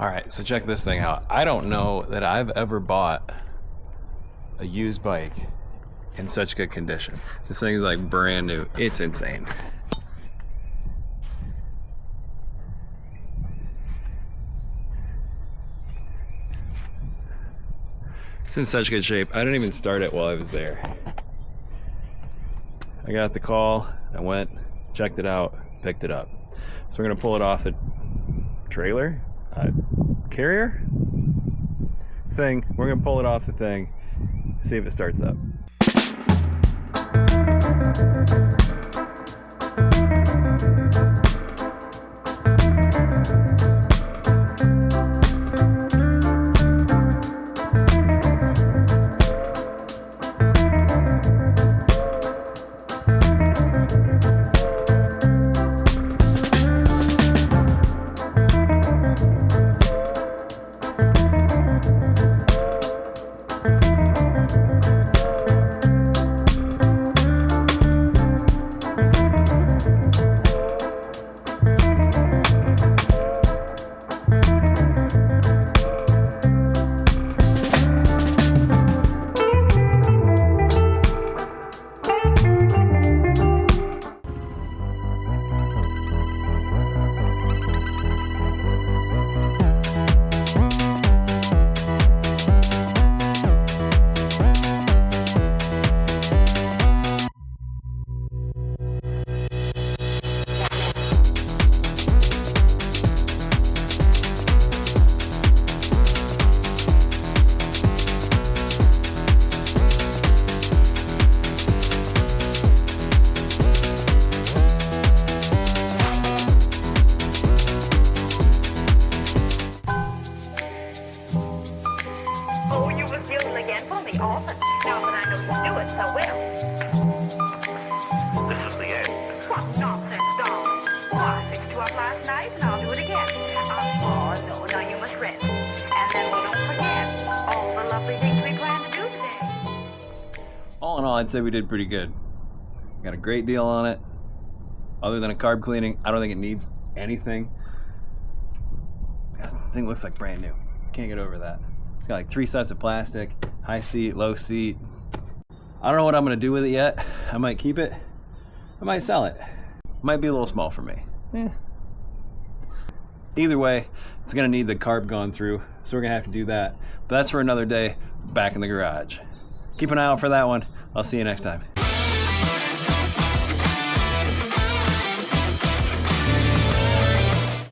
Alright, so check this thing out. I don't know that I've ever bought a used bike in such good condition. This thing is like brand new. It's insane. It's in such good shape. I didn't even start it while I was there. I got the call, I went, checked it out, picked it up. So we're gonna pull it off the trailer, carrier thing. We're gonna pull it off the thing, see if it starts up. All in all, I'd say we did pretty good. Got a great deal on it. Other than a carb cleaning, I don't think it needs anything. God, the thing looks like brand new. Can't get over that. It's got like 3 sets of plastic, high seat, low seat. I don't know what I'm gonna do with it yet. I might keep it. I might sell it. Might be a little small for me. Either way, it's gonna need the carb gone through, so we're gonna have to do that. But that's for another day back in the garage. Keep an eye out for that one. I'll see you next time.